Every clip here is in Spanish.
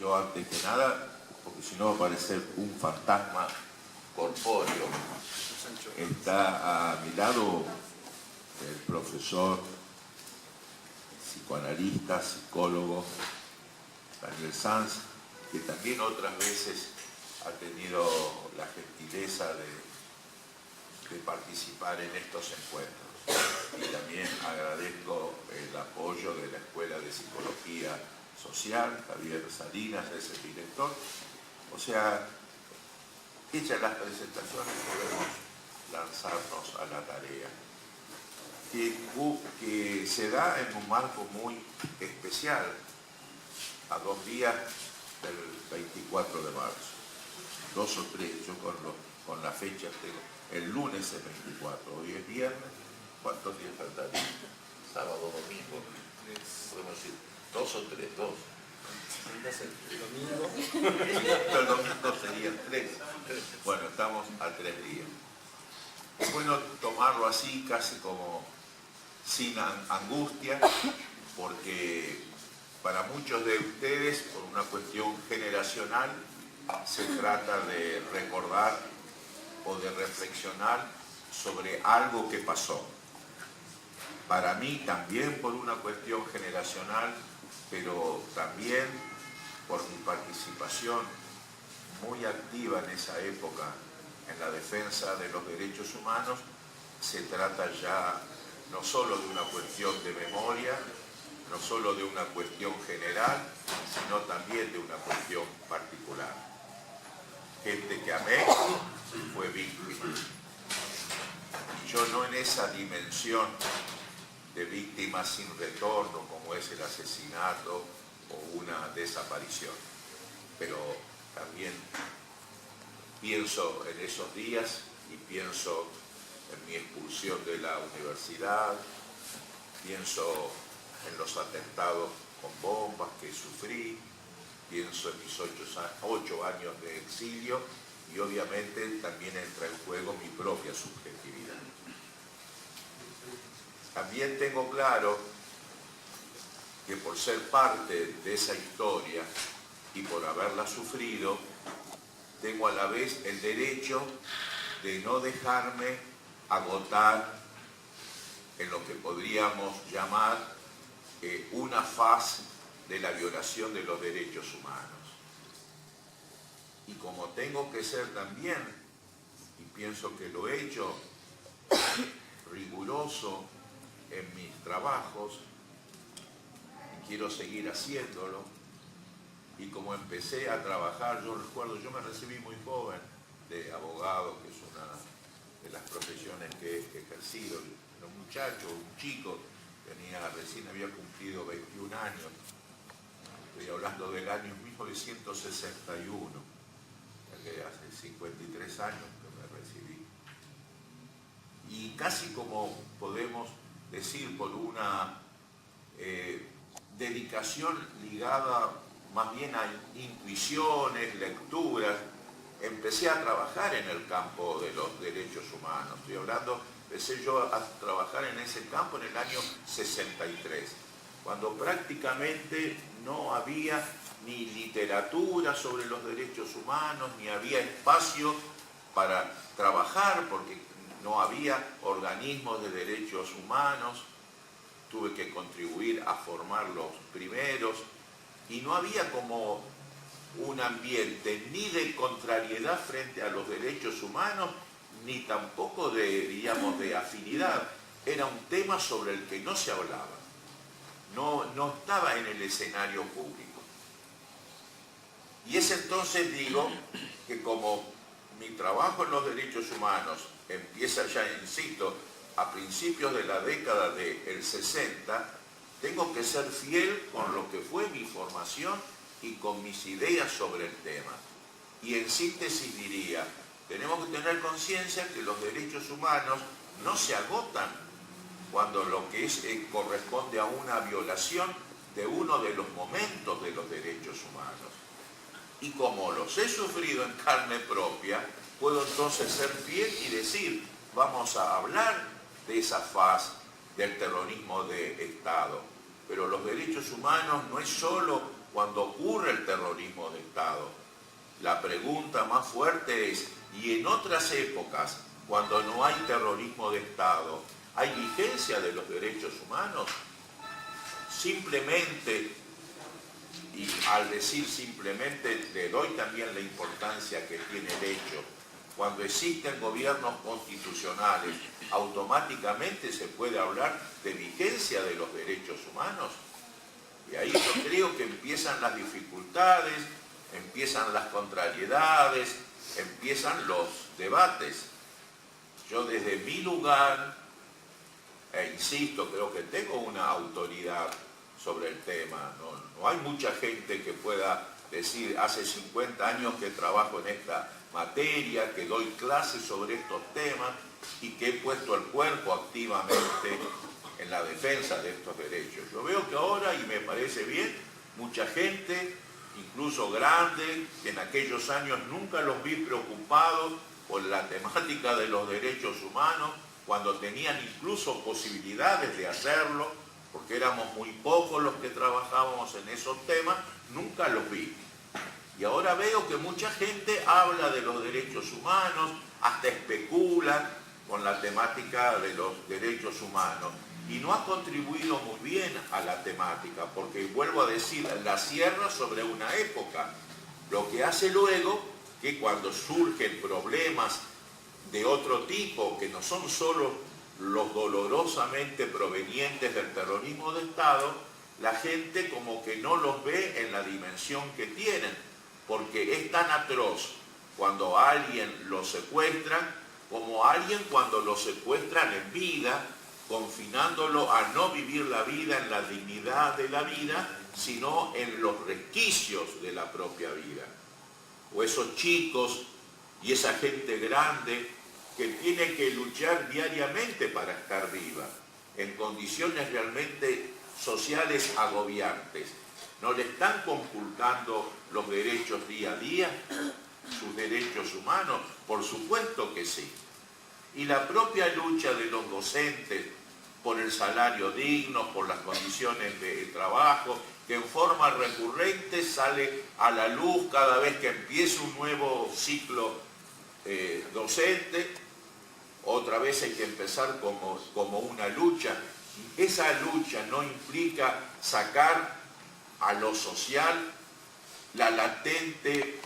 yo antes que nada, porque si no va a parecer un fantasma corpóreo, está a mi lado el profesor, psicoanalista, psicólogo, Daniel Sanz, que también otras veces ha tenido la gentileza de participar en estos encuentros. Y también agradezco el apoyo de la Escuela de Psicología Social, Javier Salinas, es el director. O sea, hechas las presentaciones podemos lanzarnos a la tarea, que se da en un marco muy especial, a 2 días del 24 de marzo, 2 o 3, yo con la fecha tengo, el lunes es 24, hoy es viernes, ¿cuántos días faltarían? Sábado, domingo, podemos decir 2 o 3, 2. El domingo serían 3. Bueno, estamos a 3 días. Es bueno tomarlo así, casi como sin angustia, porque para muchos de ustedes, por una cuestión generacional, se trata de recordar o de reflexionar sobre algo que pasó. Para mí también por una cuestión generacional, pero también por mi participación muy activa en esa época en la defensa de los derechos humanos, se trata ya no solo de una cuestión de memoria, no solo de una cuestión general, sino también de una cuestión particular. Gente que amé fue víctima. Y yo no en esa dimensión de víctima sin retorno, como es el asesinato o una desaparición. Pero también pienso en esos días y pienso en mi expulsión de la universidad, pienso en los atentados con bombas que sufrí, pienso en mis 8 años de exilio y obviamente también entra en juego mi propia subjetividad. También tengo claro que por ser parte de esa historia y por haberla sufrido, tengo a la vez el derecho de no dejarme agotar en lo que podríamos llamar una faz de la violación de los derechos humanos. Y como tengo que ser también, y pienso que lo he hecho, riguroso en mis trabajos, y quiero seguir haciéndolo, y como empecé a trabajar, yo recuerdo, yo me recibí muy joven de abogado, que es una de las profesiones que he ejercido. Era un muchacho, un chico, recién había cumplido 21 años, estoy hablando del año 1961, que hace 53 años que me recibí. Y casi como podemos decir por una dedicación ligada más bien a intuiciones, lecturas, empecé a trabajar en el campo de los derechos humanos. Estoy hablando, empecé yo a trabajar en ese campo en el año 63, cuando prácticamente no había ni literatura sobre los derechos humanos, ni había espacio para trabajar, porque no había organismos de derechos humanos. Tuve que contribuir a formar los primeros, y no había como un ambiente ni de contrariedad frente a los derechos humanos, ni tampoco de, digamos, de afinidad. Era un tema sobre el que no se hablaba, no estaba en el escenario público. Y es entonces, digo, que como mi trabajo en los derechos humanos empieza ya, insisto, a principios de la década del 60, tengo que ser fiel con lo que fue mi formación y con mis ideas sobre el tema. Y en síntesis diría, tenemos que tener conciencia que los derechos humanos no se agotan cuando lo que corresponde a una violación de uno de los momentos de los derechos humanos. Y como los he sufrido en carne propia, puedo entonces ser fiel y decir, vamos a hablar de esa faz del terrorismo de Estado. Pero los derechos humanos no es solo cuando ocurre el terrorismo de Estado. La pregunta más fuerte es, ¿y en otras épocas, cuando no hay terrorismo de Estado, hay vigencia de los derechos humanos? Simplemente, y al decir simplemente, le doy también la importancia que tiene el hecho. Cuando existen gobiernos constitucionales, automáticamente se puede hablar de vigencia de los derechos humanos. Y ahí yo creo que empiezan las dificultades, empiezan las contrariedades, empiezan los debates. Yo desde mi lugar, insisto, creo que tengo una autoridad sobre el tema. No hay mucha gente que pueda decir, hace 50 años que trabajo en esta materia, que doy clases sobre estos temas y que he puesto el cuerpo activamente en la defensa de estos derechos. Yo veo que ahora, y me parece bien, mucha gente, incluso grande, que en aquellos años nunca los vi preocupados por la temática de los derechos humanos, cuando tenían incluso posibilidades de hacerlo, porque éramos muy pocos los que trabajábamos en esos temas, nunca los vi. Y ahora veo que mucha gente habla de los derechos humanos, hasta especula con la temática de los derechos humanos. Y no ha contribuido muy bien a la temática, porque vuelvo a decir, la cierra sobre una época. Lo que hace luego que cuando surgen problemas de otro tipo, que no son solo los dolorosamente provenientes del terrorismo de Estado, la gente como que no los ve en la dimensión que tienen, porque es tan atroz cuando a alguien lo secuestran, como a alguien cuando lo secuestran en vida, confinándolo a no vivir la vida en la dignidad de la vida, sino en los resquicios de la propia vida. O esos chicos y esa gente grande que tiene que luchar diariamente para estar viva, en condiciones realmente sociales agobiantes. ¿No le están conculcando los derechos día a día, sus derechos humanos? Por supuesto que sí. Y la propia lucha de los docentes por el salario digno, por las condiciones de trabajo, que en forma recurrente sale a la luz cada vez que empieza un nuevo ciclo docente. Otra vez hay que empezar como una lucha. Esa lucha no implica sacar a lo social la latente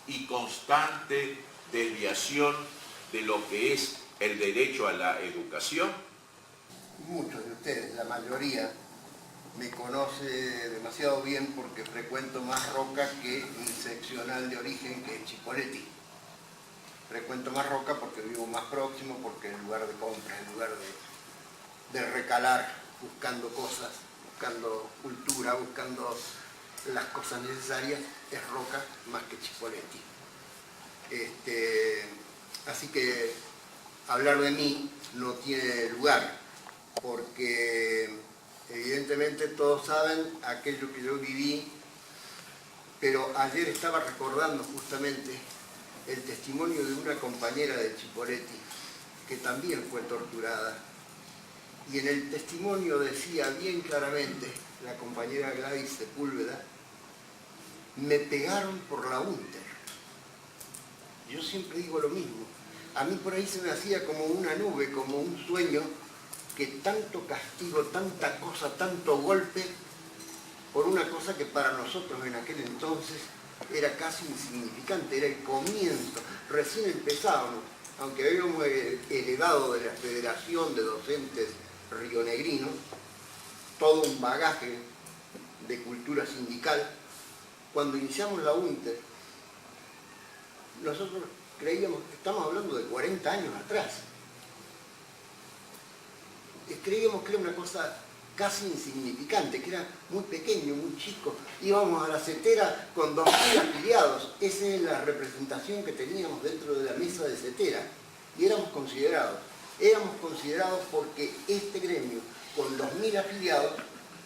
y constante desviación de lo que es el derecho a la educación. Muchos de ustedes, la mayoría, me conoce demasiado bien porque frecuento más Roca que mi seccional de origen, que es Chipoleti. Frecuento más Roca porque vivo más próximo, porque el lugar de compra, el lugar de recalar, buscando cosas, buscando cultura, buscando las cosas necesarias, es Roca más que Chipoleti. Así que hablar de mí no tiene lugar, porque evidentemente todos saben aquello que yo viví, pero ayer estaba recordando justamente el testimonio de una compañera de Chipoleti que también fue torturada, y en el testimonio decía bien claramente la compañera Gladys Sepúlveda: me pegaron por la UNTER. Yo siempre digo lo mismo, a mí por ahí se me hacía como una nube, como un sueño, que tanto castigo, tanta cosa, tanto golpe, por una cosa que para nosotros en aquel entonces era casi insignificante, era el comienzo, recién empezábamos, aunque habíamos heredado de la Federación de Docentes Rionegrinos todo un bagaje de cultura sindical. Cuando iniciamos la UNTER, nosotros creíamos que estamos hablando de 40 años atrás. Creíamos que era una cosa casi insignificante, que era muy pequeño, muy chico. Íbamos a la CETERA con 2000 afiliados. Esa es la representación que teníamos dentro de la mesa de CETERA. Y éramos considerados porque este gremio, con 2000 afiliados,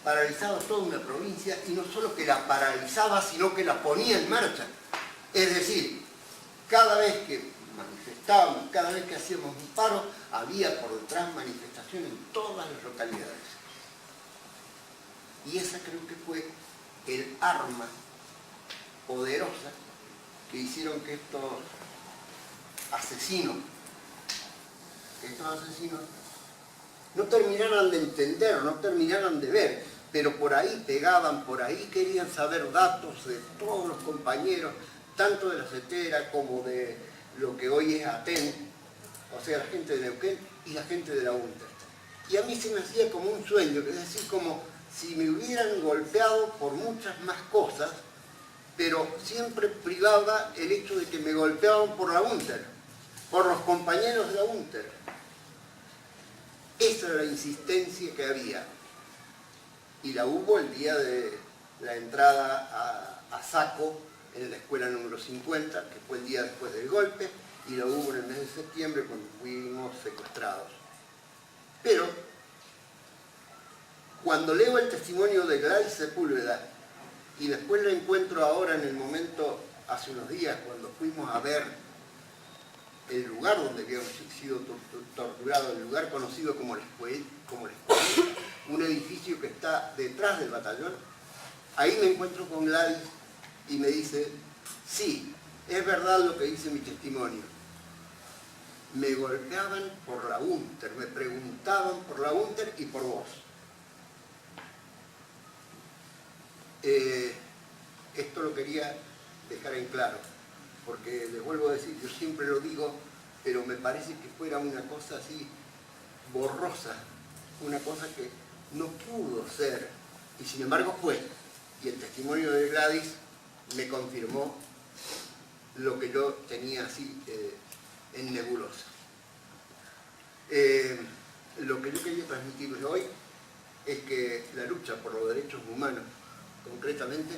paralizaba toda una provincia, y no solo que la paralizaba, sino que la ponía en marcha. Es decir, cada vez que manifestábamos, cada vez que hacíamos un paro, había por detrás manifestación en todas las localidades. Y esa creo que fue el arma poderosa que hicieron que estos asesinos no terminaran de entender, no terminaran de ver, pero por ahí pegaban, por ahí querían saber datos de todos los compañeros, tanto de la CETERA como de lo que hoy es ATEN, o sea, la gente de Neuquén y la gente de la UNTER. Y a mí se me hacía como un sueño, es decir, como si me hubieran golpeado por muchas más cosas, pero siempre privaba el hecho de que me golpeaban por la UNTER, por los compañeros de la UNTER. Esa era la insistencia que había. Y la hubo el día de la entrada a saco en la escuela número 50, que fue el día después del golpe, y la hubo en el mes de septiembre cuando fuimos secuestrados. Pero, cuando leo el testimonio de Gladys Sepúlveda, y después la encuentro ahora en el momento, hace unos días, cuando fuimos a ver el lugar donde habían sido torturados, el lugar conocido como la Escuela, un edificio que está detrás del batallón, ahí me encuentro con Gladys y me dice, sí, es verdad lo que dice mi testimonio. Me golpeaban por la UNTER, me preguntaban por la UNTER y por vos. Esto lo quería dejar en claro, porque les vuelvo a decir, yo siempre lo digo, pero me parece que fuera una cosa así borrosa, una cosa que no pudo ser, y sin embargo fue. Y el testimonio de Gladys me confirmó lo que yo tenía así en nebulosa. Lo que yo quería transmitirles hoy es que la lucha por los derechos humanos, concretamente,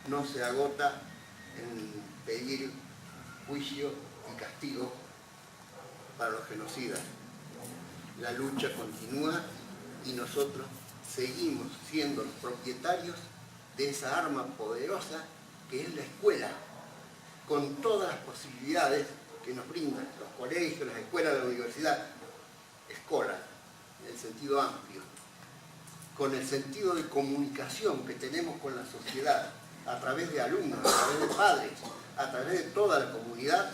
no se agota en pedir juicio y castigo para los genocidas. La lucha continúa y nosotros seguimos siendo los propietarios de esa arma poderosa que es la escuela, con todas las posibilidades que nos brindan los colegios, las escuelas, la universidad, escuela, en el sentido amplio, con el sentido de comunicación que tenemos con la sociedad, a través de alumnos, a través de padres, a través de toda la comunidad.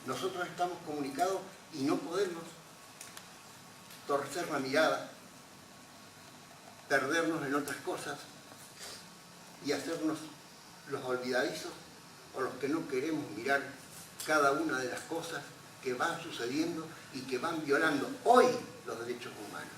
Nosotros estamos comunicados y no podemos torcer la mirada, perdernos en otras cosas y hacernos los olvidadizos o los que no queremos mirar cada una de las cosas que van sucediendo y que van violando hoy los derechos humanos.